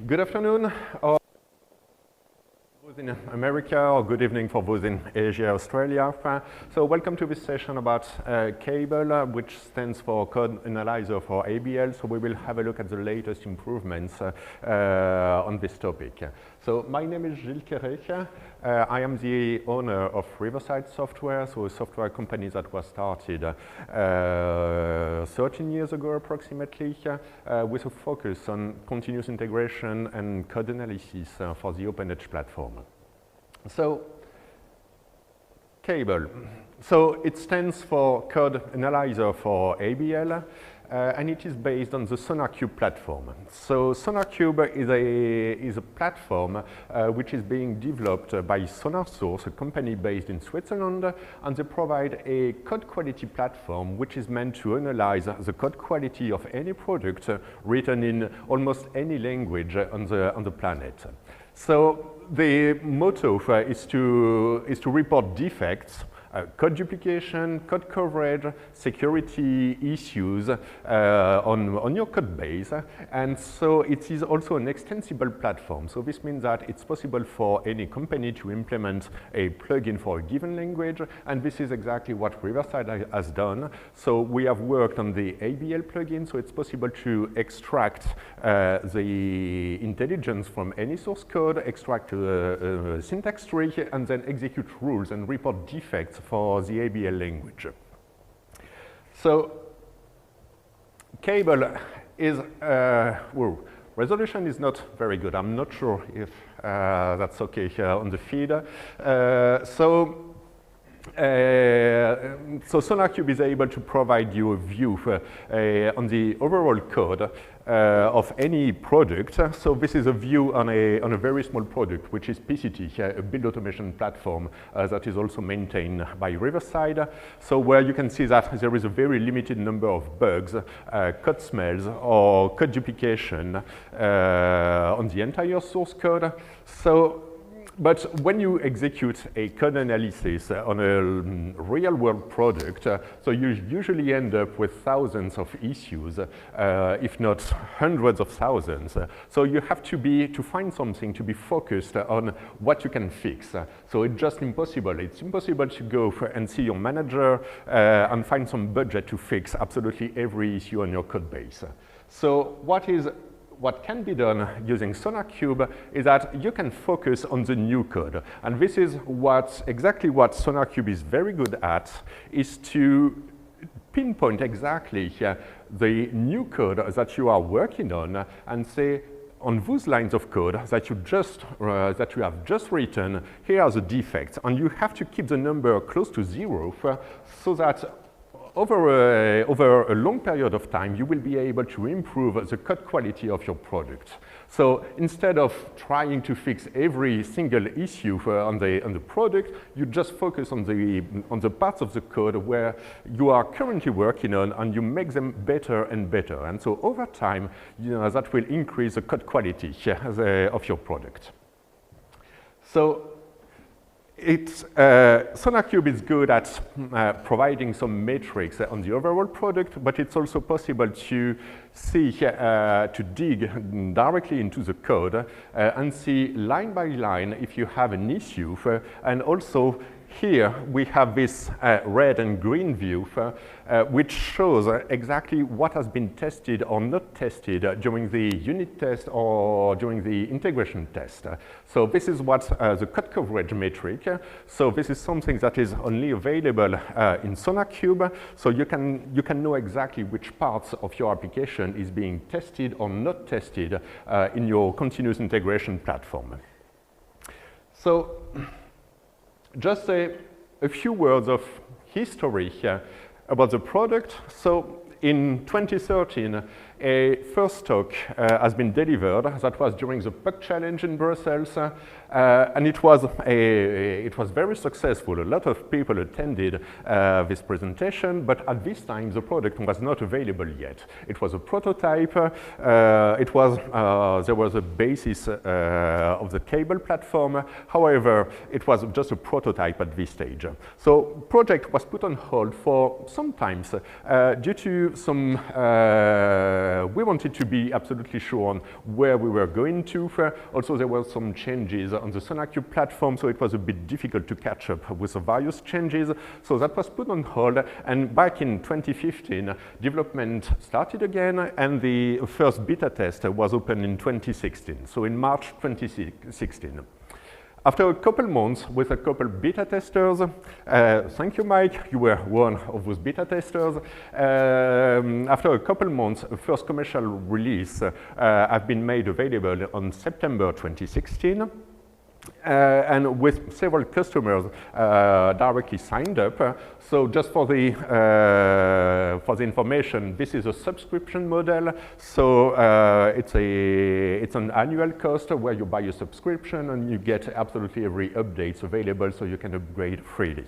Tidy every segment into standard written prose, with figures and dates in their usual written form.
Good afternoon, or those in America, or good evening for those in Asia, Australia. So welcome to this session about CABL, which stands for Code Analyzer for ABL. So we will have a look at the latest improvements on this topic. So my name is Gilles Querret. I am the owner of Riverside Software, so a software company that was started 13 years ago approximately, with a focus on continuous integration and code analysis for the OpenEdge platform. So, CABL. So it stands for Code Analyzer for ABL. And it is based on the Sonarqube platform. So Sonarqube is a platform which is being developed by SonarSource, a company based in Switzerland, and they provide a code quality platform which is meant to analyze the code quality of any product written in almost any language on the planet. So the motto is to report defects, code duplication, code coverage, security issues on your code base. And so it is also an extensible platform. So this means that it's possible for any company to implement a plugin for a given language. And this is exactly what Riverside has done. So we have worked on the ABL plugin. So it's possible to extract the intelligence from any source code, extract a syntax tree, and then execute rules and report defects for the ABL language. So CABL is, well, resolution is not very good. I'm not sure if that's okay here on the feed. So Sonarqube is able to provide you a view on the overall code of any product. So this is a view on a very small product, which is PCT, a build automation platform that is also maintained by Riverside. So where you can see that there is a very limited number of bugs, code smells, or code duplication on the entire source code. So, but when you execute a code analysis on a real-world product, so you usually end up with thousands of issues, if not hundreds of thousands. So you have to find something to be focused on what you can fix. So it's just impossible. It's impossible to go and see your manager and find some budget to fix absolutely every issue on your code base. So what can be done using Sonarqube is that you can focus on the new code. And this is exactly what Sonarqube is very good at, is to pinpoint exactly the new code that you are working on and say, on those lines of code that you have just written, here are the defects. And you have to keep the number close to 0 so that over a long period of time, you will be able to improve the code quality of your product. So instead of trying to fix every single issue on the product, you just focus on the parts of the code where you are currently working on, and you make them better and better. And so over time, that will increase the code quality of your product. So Sonarqube is good at providing some metrics on the overall product, but it's also possible to see, to dig directly into the code and see line by line if you have an issue. And also here we have this red and green view, which shows exactly what has been tested or not tested during the unit test or during the integration test. So this is what the code coverage metric. So this is something that is only available in Sonarqube. So you can know exactly which parts of your application is being tested or not tested in your continuous integration platform. So just a few words of history about the product. So in 2013, a first talk has been delivered. That was during the PUC Challenge in Brussels, and it was very successful. A lot of people attended this presentation, but at this time the product was not available yet. It was a prototype. There was a basis of the CABL platform. However, it was just a prototype at this stage. So project was put on hold for some time due to some we wanted to be absolutely sure on where we were going to. Also, there were some changes on the Sonarqube platform, so it was a bit difficult to catch up with the various changes. So that was put on hold, and back in 2015, development started again, and the first beta test was opened in 2016, so in March 2016. After a couple months with a couple beta testers, thank you, Mike, you were one of those beta testers. After a couple months, a first commercial release have been made available on September 2016. And with several customers directly signed up. So just for the information, this is a subscription model. So it's an annual cost where you buy a subscription and you get absolutely every update available, so you can upgrade freely.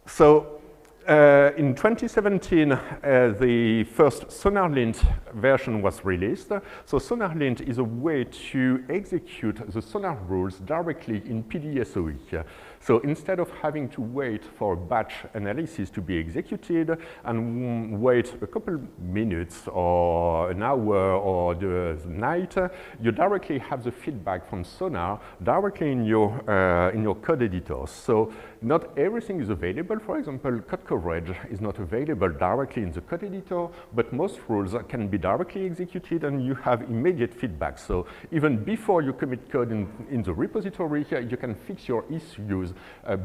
So in 2017, the first SonarLint version was released. So SonarLint is a way to execute the Sonar rules directly in PDSOE. So instead of having to wait for a batch analysis to be executed and wait a couple minutes or an hour or the night, you directly have the feedback from Sonar directly in your code editor. So not everything is available. For example, code coverage is not available directly in the code editor, but most rules can be directly executed and you have immediate feedback. So even before you commit code in the repository, you can fix your issues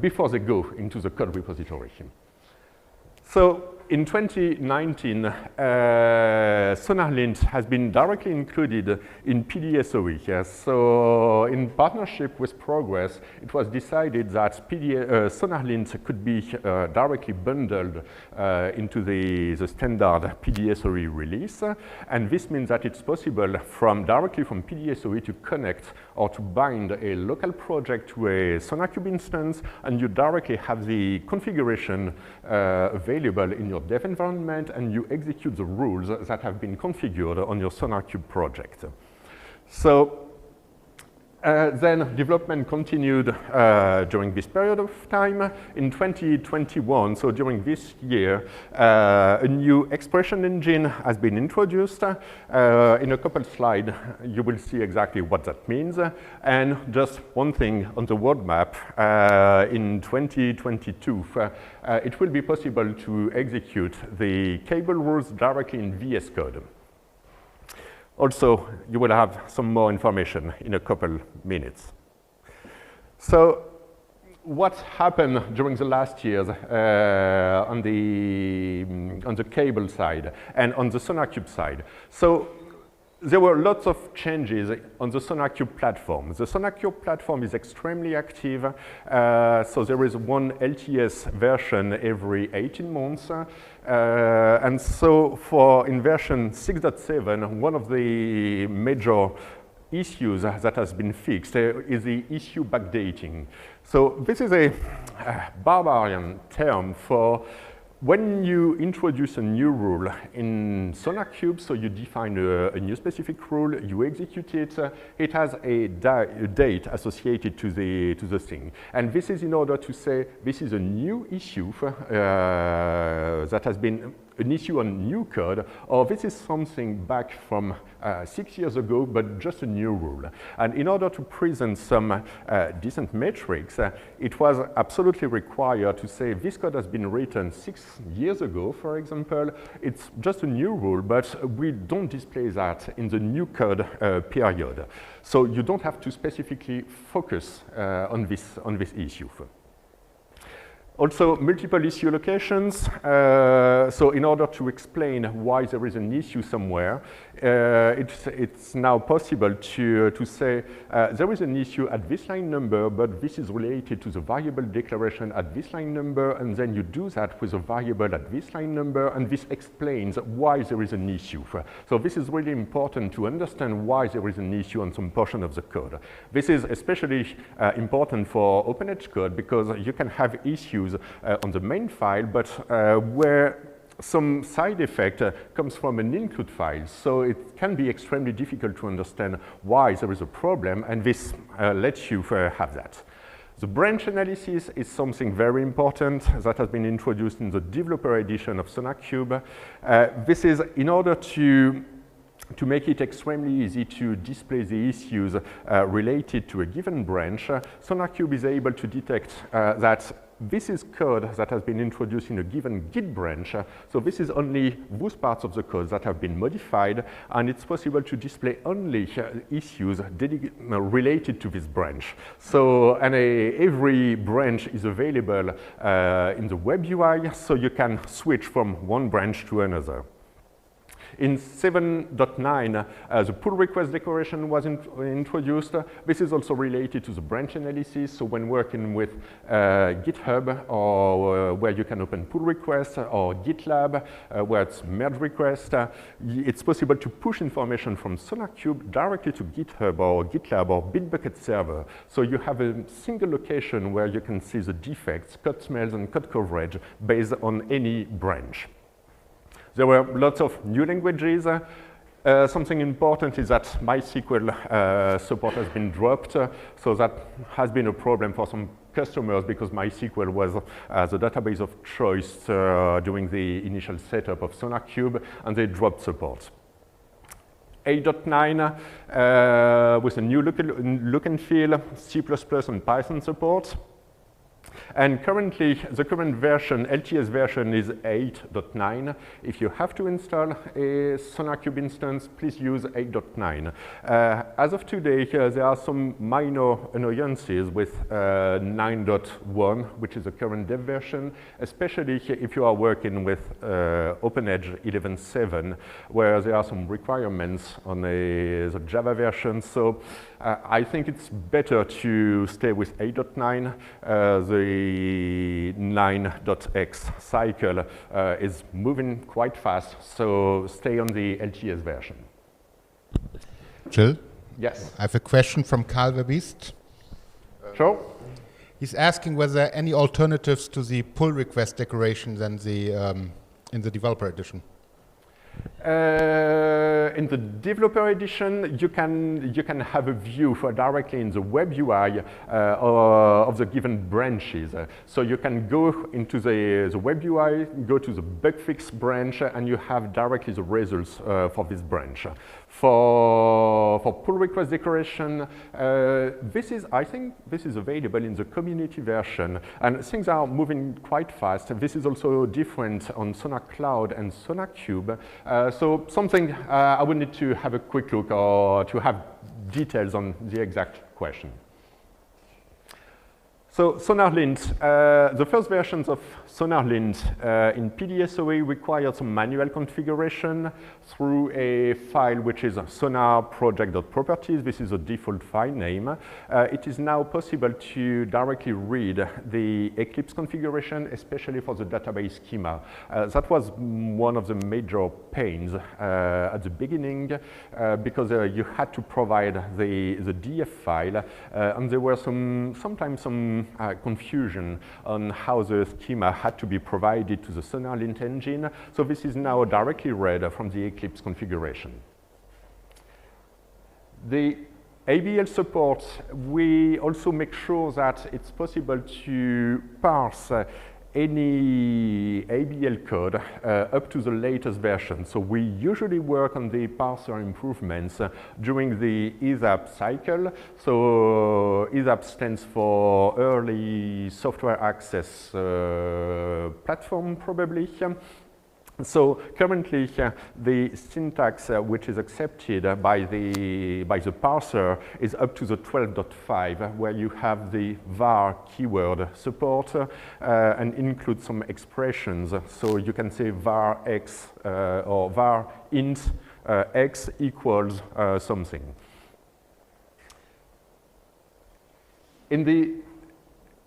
before they go into the code repository. So in 2019, SonarLint has been directly included in PDSOE. So in partnership with Progress, it was decided that SonarLint could be directly bundled into the standard PDSOE release. And this means that it's possible directly from PDSOE to connect or to bind a local project to a Sonarqube instance, and you directly have the configuration available in your dev environment, and you execute the rules that have been configured on your Sonarqube project. So then development continued during this period of time. In 2021, so during this year, a new expression engine has been introduced. In a couple slides, you will see exactly what that means. And just one thing on the roadmap, in 2022, it will be possible to execute the CABL rules directly in VS Code. Also, you will have some more information in a couple minutes. So what happened during the last years on the CABL side and on the Sonarqube side? So there were lots of changes on the Sonarqube platform. The Sonarqube platform is extremely active, so there is one LTS version every 18 months. And so in version 6.7, one of the major issues that has been fixed is the issue backdating. So this is a barbarian term for when you introduce a new rule in Sonarqube, so you define a new specific rule, you execute it, it has a date associated to the thing. And this is in order to say this is a new issue that has been an issue on new code, or this is something back from 6 years ago, but just a new rule. And in order to present some decent metrics, it was absolutely required to say this code has been written 6 years ago, for example. It's just a new rule, but we don't display that in the new code period. So you don't have to specifically focus on this issue. Also, multiple issue locations. So in order to explain why there is an issue somewhere, it's now possible to say there is an issue at this line number, but this is related to the variable declaration at this line number, and then you do that with a variable at this line number, and this explains why there is an issue. So this is really important to understand why there is an issue on some portion of the code. This is especially important for OpenEdge code because you can have issues on the main file, but where some side effect comes from an include file. So it can be extremely difficult to understand why there is a problem, and this lets you have that. The branch analysis is something very important that has been introduced in the developer edition of Sonarqube. This is in order to make it extremely easy to display the issues related to a given branch. Sonarqube is able to detect that this is code that has been introduced in a given Git branch. So this is only those parts of the code that have been modified, and it's possible to display only issues related to this branch. So every branch is available in the web UI, so you can switch from one branch to another. In 7.9, the pull request decoration was introduced. This is also related to the branch analysis. So when working with GitHub, or where you can open pull requests, or GitLab, where it's merge request, it's possible to push information from Sonarqube directly to GitHub or GitLab or Bitbucket server. So you have a single location where you can see the defects, code smells, and code coverage based on any branch. There were lots of new languages. Something important is that MySQL support has been dropped, so that has been a problem for some customers because MySQL was the database of choice during the initial setup of Sonarqube, and they dropped support. 8.9 with a new look and feel, C++ and Python support. And currently, the current version, LTS version, is 8.9. If you have to install a Sonarqube instance, please use 8.9. As of today, there are some minor annoyances with 9.1, which is the current dev version, especially if you are working with OpenEdge 11.7, where there are some requirements on the Java version. So I think it's better to stay with 8.9. The 9.x cycle is moving quite fast, so stay on the LTS version. Gilles? Yes. I have a question from Karl Verbist. Sure. He's asking whether there are any alternatives to the pull request decoration than the in the developer edition. In the developer edition, you can have a view for directly in the web UI of the given branches. So you can go into the web UI, go to the bug fix branch, and you have directly the results for this branch. For pull request decoration, I think this is available in the community version, and things are moving quite fast. This is also different on Sonar Cloud and Sonarqube. So something I would need to have a quick look or to have details on the exact question. So SonarLint, the first versions of SonarLint in PDSOE required some manual configuration through a file which is sonarproject.properties. This is a default file name. It is now possible to directly read the Eclipse configuration, especially for the database schema. That was one of the major pains at the beginning because you had to provide the DF file, and there were sometimes some confusion on how the schema had to be provided to the SonarLint engine. So this is now directly read from the Eclipse configuration. The ABL support, we also make sure that it's possible to parse any ABL code up to the latest version. So we usually work on the parser improvements during the ESAP cycle. So ESAP stands for Early Software Access Platform, probably. So currently, the syntax which is accepted by the parser is up to the 12.5, where you have the var keyword support and include some expressions. So you can say var x or var int x equals something. In the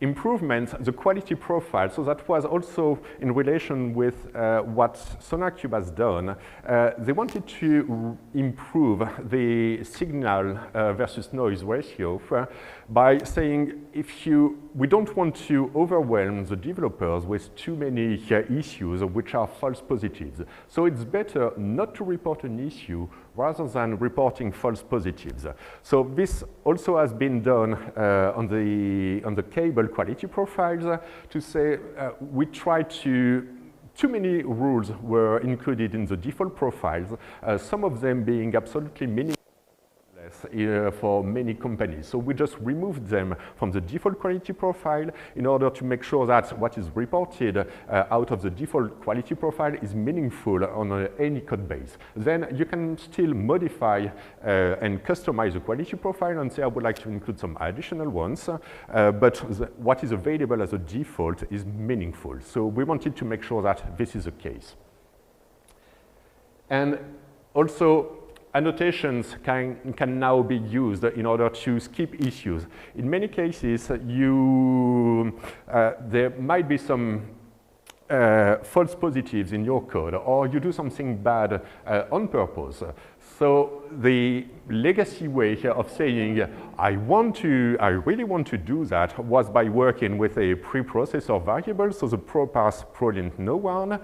improvement, the quality profile, so that was also in relation with what Sonarqube has done. They wanted to improve the signal versus noise ratio by saying we don't want to overwhelm the developers with too many issues which are false positives. So it's better not to report an issue, rather than reporting false positives. So this also has been done on the CABL quality profiles to say we try to too many rules were included in the default profiles, some of them being absolutely meaningless for many companies. So we just removed them from the default quality profile in order to make sure that what is reported out of the default quality profile is meaningful on any code base. Then you can still modify and customize the quality profile and say, I would like to include some additional ones, but what is available as a default is meaningful. So we wanted to make sure that this is the case. And also, annotations can now be used in order to skip issues. In many cases, there might be some false positives in your code, or you do something bad on purpose. So the legacy way of saying, I really want to do that, was by working with a preprocessor variable, so the proparse prolint no one.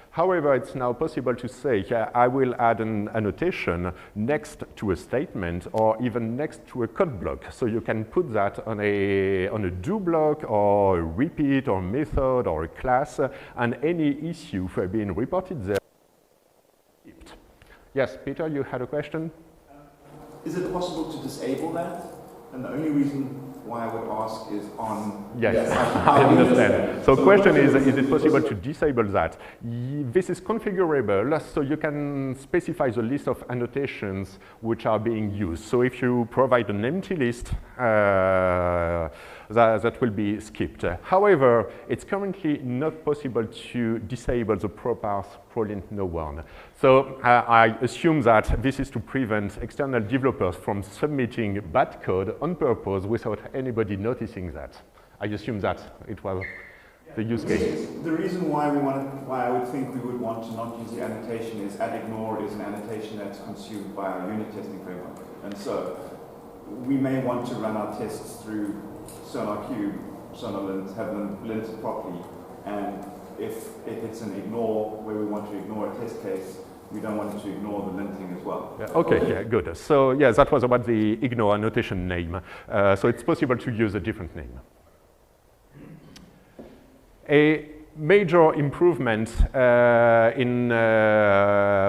However, it's now possible to say, I will add an annotation next to a statement or even next to a code block. So you can put that on a do block or a repeat or method or a class, and any issue for being reported there. Yes, Peter, you had a question? Is it possible to disable that? And the only reason why I would ask is on... Yes, I understand. So the question is it possible to disable that? This is configurable, so you can specify the list of annotations which are being used. So if you provide an empty list, that will be skipped. However, it's currently not possible to disable the proparse prolint no one. So I assume that this is to prevent external developers from submitting bad code on purpose without anybody noticing that. I assume that it was the use case. The reason why I would think we would want to not use the annotation is @ignore is an annotation that's consumed by our unit testing framework. And so we may want to run our tests through Sonarqube, Sonarlint, have them linted properly. And if it's an ignore where we want to ignore a test case, we don't want to ignore the linting as well. Yeah, okay, yeah, good. So yeah, that was about the ignore annotation name. So it's possible to use a different name. A major improvement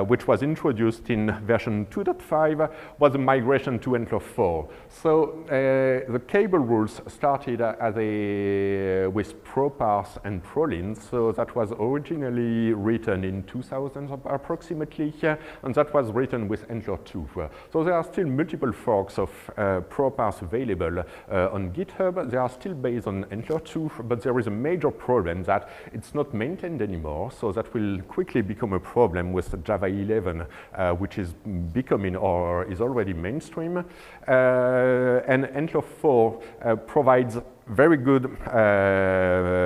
which was introduced in version 2.5 was the migration to Antler 4. So the CABL rules started with proparse and prolint. So that was originally written in 2000 approximately, and that was written with Antler 2. So there are still multiple forks of proparse available on GitHub. They are still based on Antler 2, but there is a major problem that it's not maintained anymore, so that will quickly become a problem with Java 11, which is becoming or is already mainstream. And Antler 4 provides very good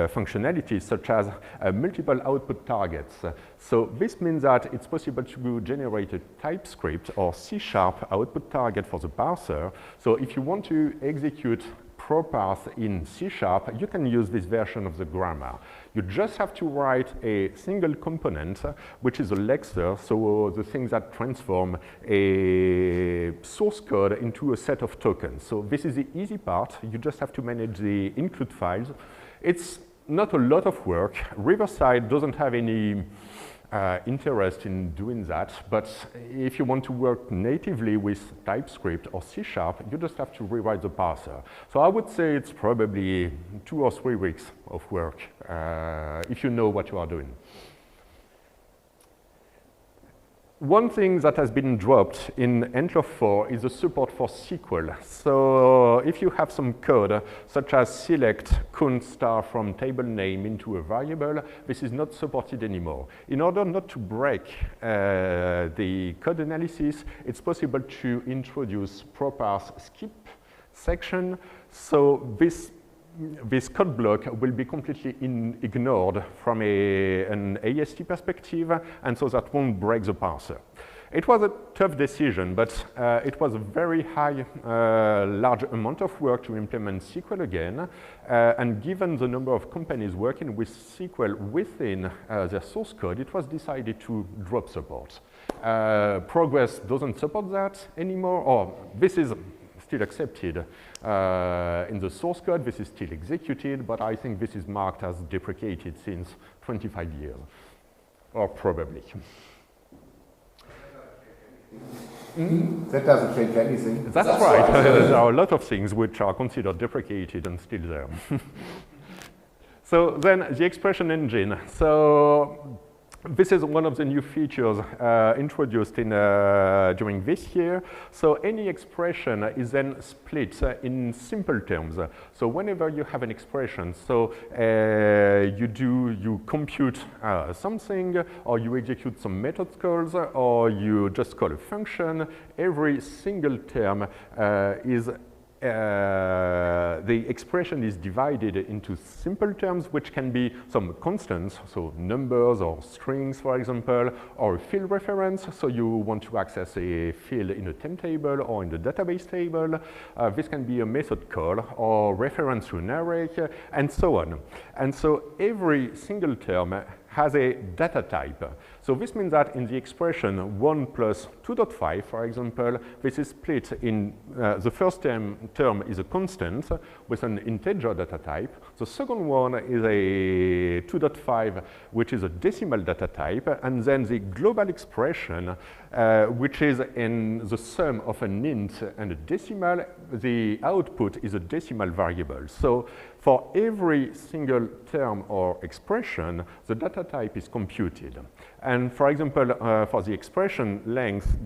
functionalities such as multiple output targets. So this means that it's possible to generate a TypeScript or C# output target for the parser. So if you want to execute proparse in C#, you can use this version of the grammar. You just have to write a single component, which is a lexer, so the thing that transforms a source code into a set of tokens. So this is the easy part. You just have to manage the include files. It's not a lot of work. Riverside doesn't have any interest in doing that, but if you want to work natively with TypeScript or C#, you just have to rewrite the parser. So I would say it's probably 2 or 3 weeks of work if you know what you are doing. One thing that has been dropped in Antler 4 is the support for SQL. So if you have some code, such as select count star from table name into a variable, this is not supported anymore. In order not to break the code analysis, it's possible to introduce proparse skip section. So this code block will be completely ignored from an AST perspective, and so that won't break the parser. It was a tough decision, but it was a very large amount of work to implement SQL again, and given the number of companies working with SQL within their source code, it was decided to drop support. Progress doesn't support that anymore, or this is still accepted in the source code, this is still executed, but I think this is marked as deprecated since 25 years, or probably. That doesn't change anything. That's right. There are a lot of things which are considered deprecated and still there. So then the expression engine. So this is one of the new features introduced during this year. So any expression is then split in simple terms. So whenever you have an expression, so you compute something, or you execute some method calls, or you just call a function, every single term is the expression is divided into simple terms, which can be some constants, so numbers or strings, for example, or a field reference, so you want to access a field in a temp table or in the database table. This can be a method call or reference to an array, and so on. And so every single term has a data type. So this means that in the expression 1 plus 2.5, for example, this is split in the first term is a constant with an integer data type. The second one is a 2.5, which is a decimal data type, and then the global expression, which is in the sum of an int and a decimal. The output is a decimal variable. So for every single term or expression, the data type is computed. And for example, for the expression length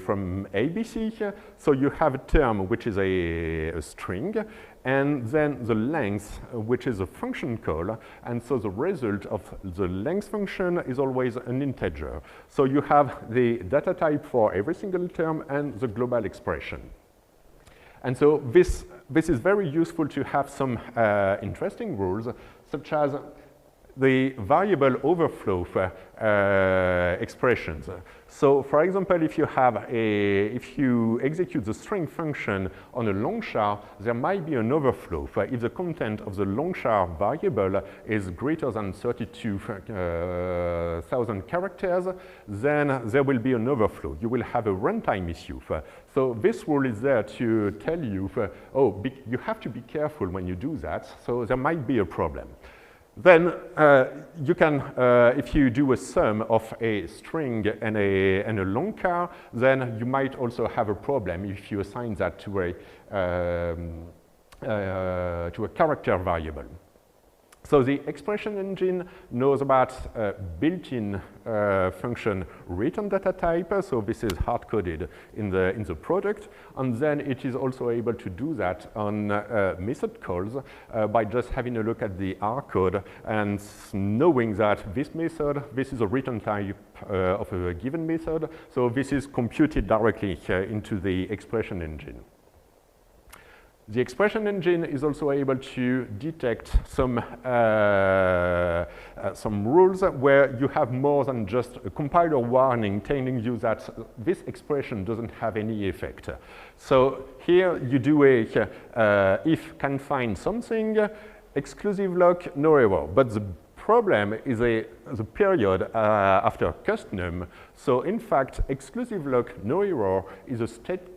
from ABC, so you have a term which is a string, and then the length, which is a function call, and so the result of the length function is always an integer. So you have the data type for every single term and the global expression. And so this is very useful to have some interesting rules, such as the variable overflow expressions. So, for example, if you execute the string function on a long char, there might be an overflow. If the content of the long char variable is greater than 32,000 characters, then there will be an overflow. You will have a runtime issue. So this rule is there to tell you, you have to be careful when you do that. So there might be a problem. Then you can, if you do a sum of a string and a long char, then you might also have a problem if you assign that to a character variable. So the expression engine knows about built-in function return data type. So this is hard-coded in the product, and then it is also able to do that on method calls by just having a look at the R code and knowing that this is a return type of a given method. So this is computed directly into the expression engine. The expression engine is also able to detect some rules where you have more than just a compiler warning telling you that this expression doesn't have any effect. So here you do a if can find something, exclusive lock, no error. But the problem is the period after custom. So in fact, exclusive lock, no error is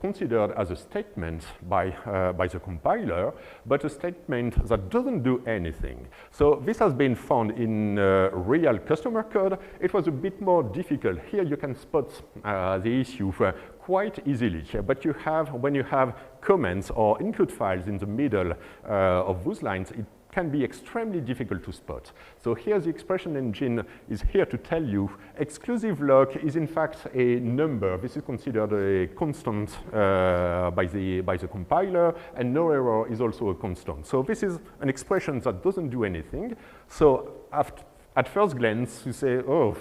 considered as a statement by the compiler, but a statement that doesn't do anything. So this has been found in real customer code. It was a bit more difficult. Here you can spot the issue quite easily, but when you have comments or include files in the middle of those lines, it can be extremely difficult to spot. So here the expression engine is here to tell you exclusive lock is in fact a number. This is considered a constant by the compiler, and no error is also a constant. So this is an expression that doesn't do anything. So at first glance you say, oh,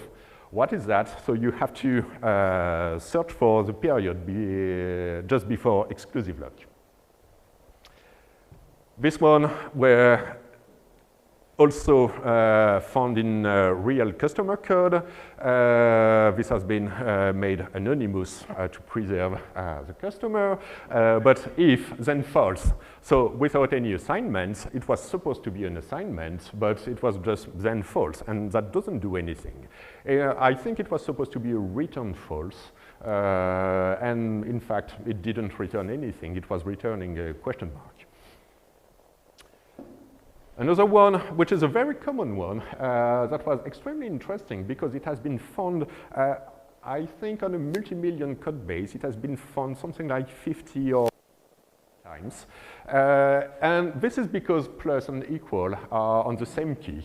what is that? So you have to search for the period just before exclusive lock. This one where also found in real customer code. This has been made anonymous to preserve the customer, but if then false. So without any assignments, it was supposed to be an assignment, but it was just then false, and that doesn't do anything. I think it was supposed to be a return false, and in fact, it didn't return anything. It was returning a question mark. Another one, which is a very common one, that was extremely interesting because it has been found, I think on a multi-million code base, it has been found something like 50 or times. And this is because plus and equal are on the same key.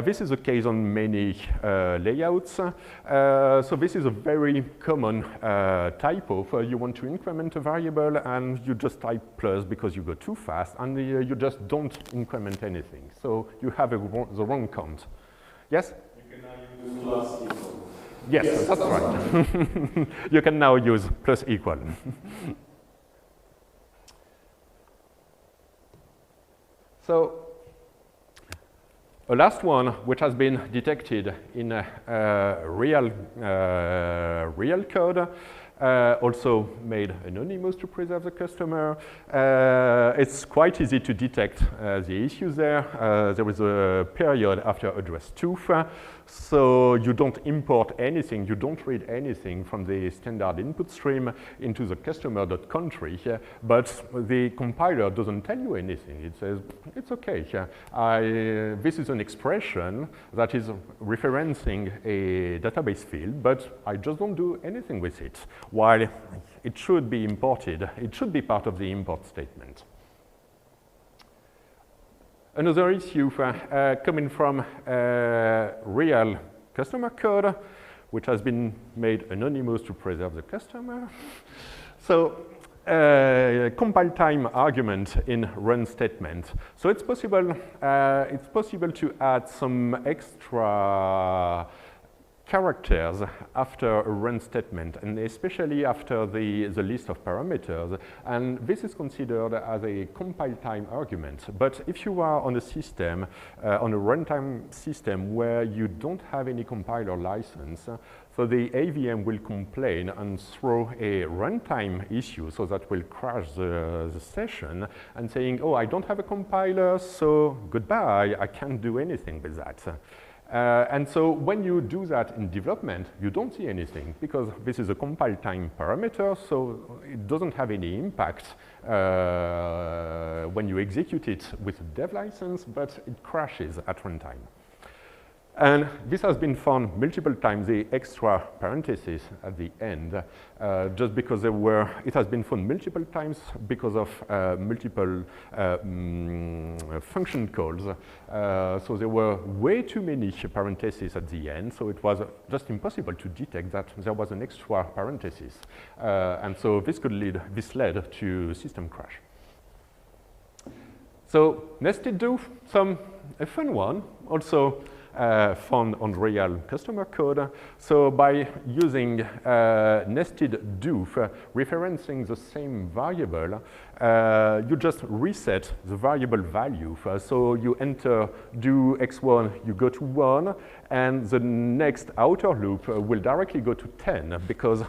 This is the case on many layouts. So this is a very common typo. You want to increment a variable and you just type plus because you go too fast and you just don't increment anything. So you have the wrong count. Yes? You can now use plus equal. Yes, that's right. You can now use plus equal. So, a last one, which has been detected in real code, also made anonymous to preserve the customer. It's quite easy to detect the issues there. There is a period after address 2, so you don't import anything, you don't read anything from the standard input stream into the customer.country, but the compiler doesn't tell you anything. It says, it's okay, this is an expression that is referencing a database field, but I just don't do anything with it, while it should be imported. It should be part of the import statement. Another issue coming from real customer code, which has been made anonymous to preserve the customer. So compile time argument in run statement. So it's possible to add some extra characters after a run statement, and especially after the list of parameters, and this is considered as a compile time argument. But if you are on a system, on a runtime system where you don't have any compiler license, so the AVM will complain and throw a runtime issue, so that will crash the session and saying, oh, I don't have a compiler, so goodbye, I can't do anything with that. And so when you do that in development, you don't see anything because this is a compile time parameter, so it doesn't have any impact when you execute it with a dev license, but it crashes at runtime. And this has been found multiple times, the extra parentheses at the end, just because it has been found multiple times because of multiple function calls. So there were way too many parentheses at the end, so it was just impossible to detect that there was an extra parenthesis. And so this led to system crash. So nested do, a fun one, also found on real customer code. So by using nested do, referencing the same variable, you just reset the variable value. So you enter do x1, you go to 1, and the next outer loop will directly go to 10 because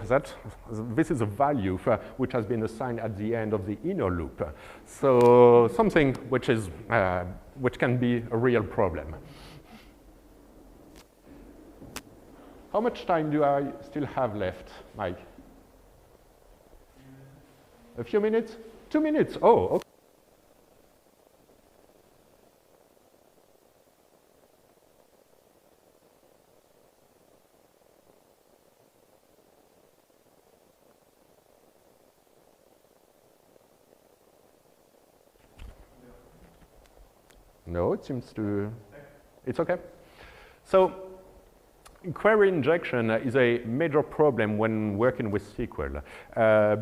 this is a value which has been assigned at the end of the inner loop. So something which can be a real problem. How much time do I still have left, Mike? A few minutes? 2 minutes? Oh, okay. No, it seems to, it's okay. So query injection is a major problem when working with SQL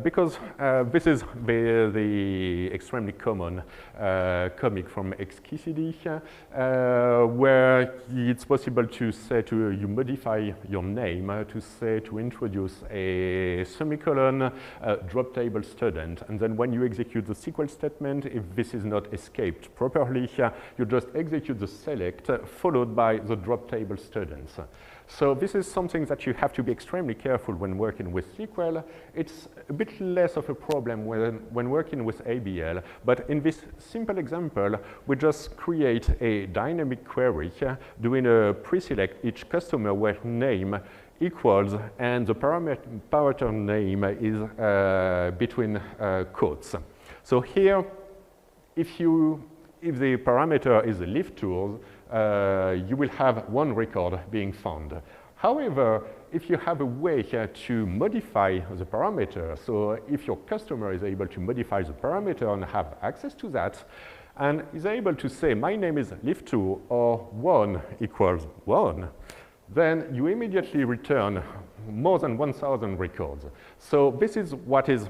because this is the extremely common comic from XKCD where it's possible to say you modify your name to introduce a semicolon drop table student, and then when you execute the SQL statement, if this is not escaped properly, you just execute the select followed by the drop table students. So this is something that you have to be extremely careful when working with SQL. It's a bit less of a problem when working with ABL, but in this simple example, we just create a dynamic query doing a pre-select each customer where name equals and the parameter name is between quotes. So here, if the parameter is a lift tool, you will have one record being found. However, if you have a way to modify the parameter, so if your customer is able to modify the parameter and have access to that, and is able to say, my name is lift2 or 1 equals 1, then you immediately return more than 1,000 records. So this is what is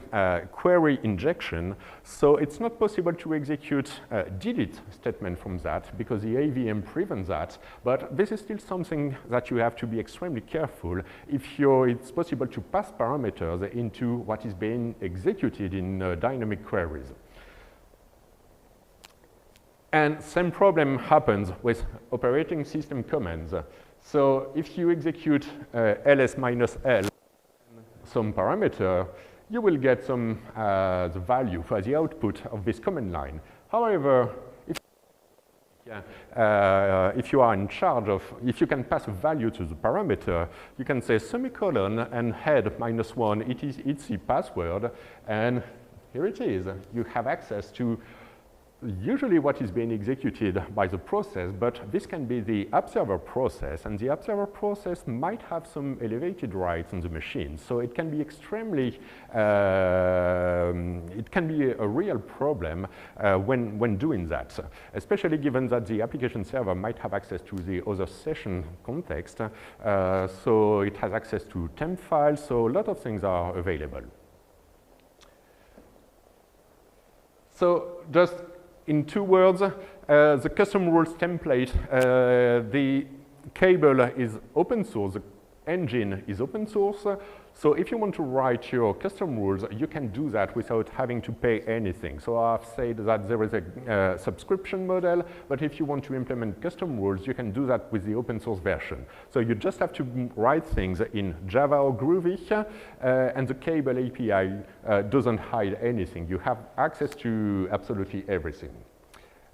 query injection. So it's not possible to execute a delete statement from that because the AVM prevents that, but this is still something that you have to be extremely careful if it's possible to pass parameters into what is being executed in dynamic queries. And same problem happens with operating system commands. So if you execute ls-l some parameter, you will get some the value for the output of this command line. However, if you are in charge of, if you can pass a value to the parameter, you can say semicolon and head -1 etc password, and here it is. You have access to usually what is being executed by the process, but this can be the observer process, and the observer process might have some elevated rights on the machine. So it can be extremely, it can be a real problem when doing that, especially given that the application server might have access to the other session context, so it has access to temp files, so a lot of things are available. So just in 2 words, the custom rules template, the CABL is open source, the engine is open source. So if you want to write your custom rules, you can do that without having to pay anything. So I've said that there is a subscription model, but if you want to implement custom rules, you can do that with the open source version. So you just have to write things in Java or Groovy, and the CABL API doesn't hide anything. You have access to absolutely everything.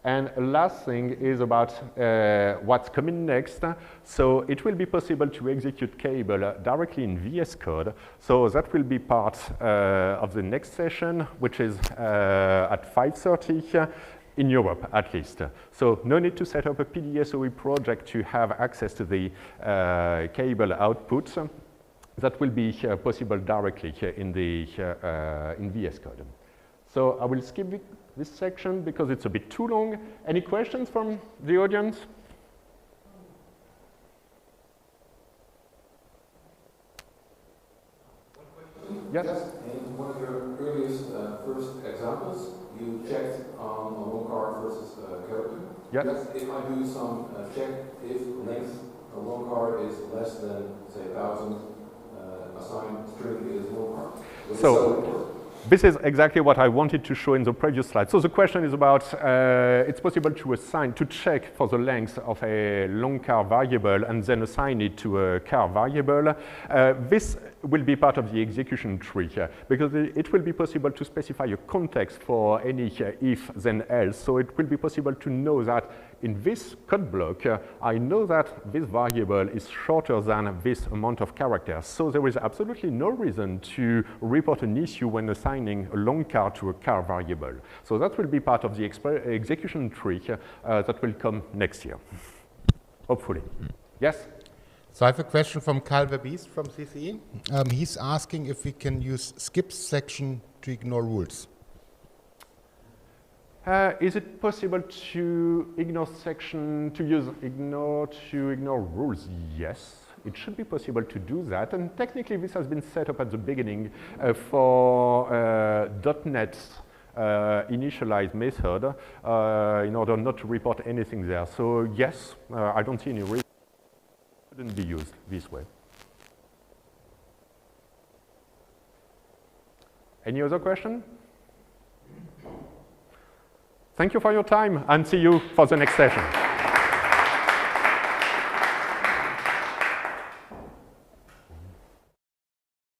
And last thing is about what's coming next. So it will be possible to execute CABL directly in VS Code. So that will be part of the next session, which is at 5:30 in Europe, at least. So no need to set up a PDSOE project to have access to the CABL output. That will be possible directly in VS Code. So I will skip this section because it's a bit too long. Any questions from the audience? Yes? In one of your earliest first examples, you checked on a long card versus character. Yes. If I do some check if length a long card is less than, say, 1,000, assigned string is long card. So this is exactly what I wanted to show in the previous slide. So the question is about, it's possible to check for the length of a long char variable and then assign it to a char variable. This will be part of the execution tree because it will be possible to specify a context for any if then else. So it will be possible to know that in this code block, I know that this variable is shorter than this amount of characters. So there is absolutely no reason to report an issue when assigning a long char to a char variable. So that will be part of the execution tree that will come next year, hopefully. Yes? So I have a question from Karl Verbies from CCE. He's asking if we can use skip section to ignore rules. Is it possible to ignore section, to use ignore to ignore rules? Yes. it should be possible to do that. And technically, this has been set up at the beginning for .NET's initialize method in order not to report anything there. So yes, I don't see any reason it shouldn't be used this way. Any other question? Thank you for your time, and see you for the next session.